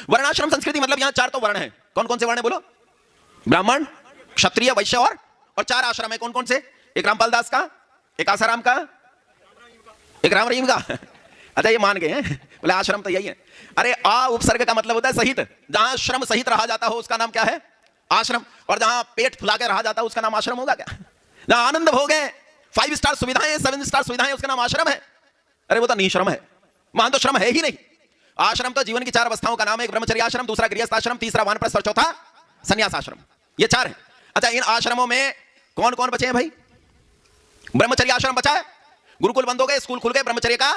वर्णाश्रम संस्कृति मतलब यहां चार तो वर्ण है। कौन कौन से वर्ण है बोलो? ब्राह्मण, क्षत्रिय, वैश्य और चार आश्रम है। कौन कौन से? एक रामपाल दास का, एक आसाराम का, एक राम रहीम का। अच्छा ये मान गए हैं, बोले आश्रम तो यही है। अरे आ उपसर्ग का मतलब होता है सहित। जहां श्रम सहित रहा जाता हो उसका नाम क्या है? आश्रम। और जहां पेट फुला के रहा जाता है उसका नाम आश्रम होगा क्या? जहां आनंद भोग है, 5 स्टार सुविधाएं, 7 स्टार सुविधाएं, उसका नाम आश्रम है। अरे वो तो निःश्रम है, वहां तो श्रम है ही नहीं। आश्रम तो जीवन की 4 अवस्थाओं का नाम है। एक ब्रह्मचर्य आश्रम, दूसरा गृहस्थ आश्रम, तीसरा वानप्रस्थ और चौथा संन्यास आश्रम। ये 4 है। अच्छा इन आश्रमों में कौन कौन बचे हैं भाई? ब्रह्मचर्य आश्रम बचा है, गुरुकुल बंद हो गए, स्कूल खुल गए, ब्रह्मचर्य का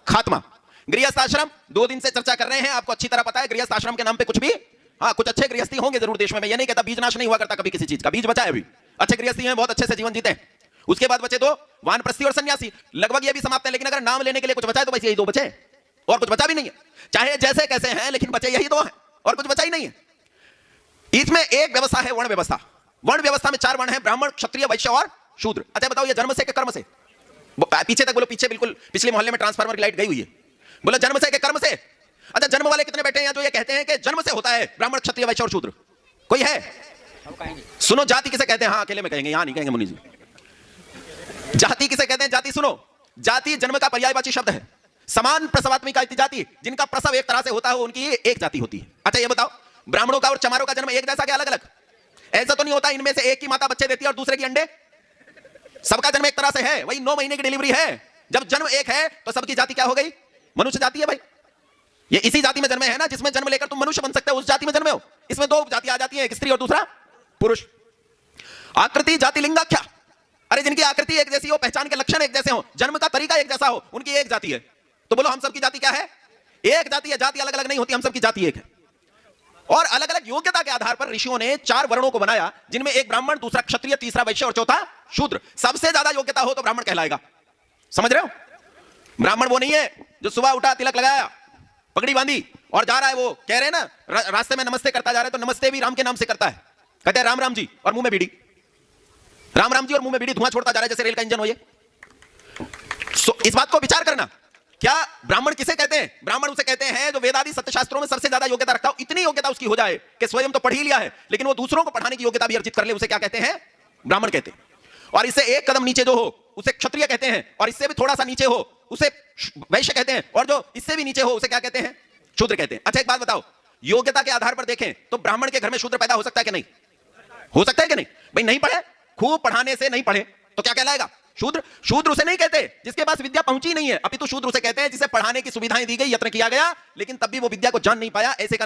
खात्मा। गृहस्थ आश्रम 2 दिन से चर्चा कर रहे हैं, आपको अच्छी तरह पता है। गृहस्थ आश्रम के नाम पे कुछ भी, हाँ कुछ अच्छे गृहस्थी होंगे जरूर देश में। मैं ये नहीं कहता बीज नाश नहीं हुआ करता कभी किसी चीज का, बीज बचा है अभी। अच्छे गृहस्थी हैं, बहुत अच्छे से जीवन जीते हैं। उसके बाद बचे 2, वानप्रस्थी और सन्यासी। लगभग ये भी समाप्त है, लेकिन अगर नाम लेने के लिए कुछ बचा है तो बस यही 2 बचे, और कुछ बचा भी नहीं है। चाहे जैसे कैसे हैं, लेकिन बचे यही 2 हैं और कुछ बचा ही नहीं है। इसमें एक व्यवस्था है वर्ण व्यवस्था। वर्ण व्यवस्था में 4 वर्ण है, ब्राह्मण, क्षत्रिय, वैश्य और शूद्र। अच्छा बताओ ये जन्म से के कर्म से? पीछे तक बोलो, पीछे बिल्कुल पिछले मोहल्ले में ट्रांसफार्मर की लाइट गई हुई है। बोलो जन्म से के कर्म से? अच्छा जन्म वाले कितने बैठे हैं जो ये कहते हैं कि जन्म से होता है ब्राह्मण, क्षत्रिय, वैश्य और शूद्र? कोई है? सुनो जाति किसे कहते हैं? हाँ अकेले में कहेंगे, यहां नहीं कहेंगे मुनि जी। जाति किसे कहते हैं? जाति सुनो, जाति जन्म का पर्यायवाची शब्द है। समान प्रसवात्मिका जाति, जिनका प्रसव एक तरह से होता है उनकी एक जाति होती है। अच्छा ये बताओ ब्राह्मणों का और चमारों का जन्म एक जैसा क्या अलग अलग? ऐसा तो नहीं होता इनमें से एक की माता बच्चे देती है और दूसरे की अंडे। सबका जन्म एक तरह से है, वही 9 महीने की डिलीवरी है। जब जन्म एक है तो सबकी जाति क्या हो गई? मनुष्य जाति है भाई। ये इसी जाति में जन्मे है ना जिसमें जन्म लेकर तुम मनुष्य बन सकते हो, उस जाति में जन्मे हो। इसमें 2 जाति आ जाती है, एक स्त्री और दूसरा पुरुष। आकृति जाति लिंगाख्या, अरे जिनकी आकृति एक जैसी हो, पहचान के लक्षण एक जैसे हो, जन्म का तरीका एक जैसा हो, उनकी एक जाति है। तो बोलो हम सबकी जाति क्या है? एक जाति है। जाति अलग अलग नहीं होती, हम सबकी जाति एक है। और अलग अलग योग्यता के आधार पर ऋषियों ने 4 वर्णों को बनाया, जिनमें एक ब्राह्मण, दूसरा क्षत्रिय, तीसरा वैश्य और चौथा शूद्र। सबसे ज्यादा योग्यता हो तो ब्राह्मण कहलाएगा। समझ रहे हो? ब्राह्मण वो नहीं है जो सुबह उठा, तिलक लगाया, पगड़ी बांधी और जा रहा है। वो कह रहे हैं ना रास्ते में नमस्ते करता जा रहा है, तो नमस्ते भी राम के नाम से करता है। कहते हैं राम राम जी और मुंह में बीड़ी, राम राम जी और मुंह में बीड़ी, धुआं छोड़ता जा रहा है जैसे रेल का इंजन हो ये। इस बात को विचार करना, क्या ब्राह्मण किसे कहते हैं? ब्राह्मण उसे कहते हैं जो वेदादि सत्य शास्त्रों में सबसे ज्यादा योग्यता रखता हो। इतनी योग्यता उसकी हो जाए कि स्वयं तो पढ़ ही लिया है, लेकिन वो दूसरों को पढ़ाने की योग्यता भी अर्जित कर ले, उसे क्या कहते हैं? ब्राह्मण कहते हैं। और इससे एक कदम नीचे जो हो उसे क्षत्रिय कहते हैं, और इससे भी थोड़ा सा नीचे हो उसे वैश्य कहते हैं, और जो इससे भी नीचे हो उसे क्या कहते हैं? शूद्र कहते हैं। अच्छा एक बात बताओ, योग्यता के आधार पर देखें तो ब्राह्मण के घर में शूद्र पैदा हो सकता है कि नहीं? हो सकता है कि नहीं? भाई नहीं पढ़े, खूब पढ़ाने से नहीं पढ़े तो क्या कहलाएगा? शूद्र। शूद्र उसे नहीं कहते जिसके पास विद्या पहुंची नहीं है, अपितु शूद्र उसे कहते हैं जिसे पढ़ाने की सुविधाएं दी गई, यत्न किया गया, लेकिन तब भी वो विद्या को जान नहीं पाया, ऐसे का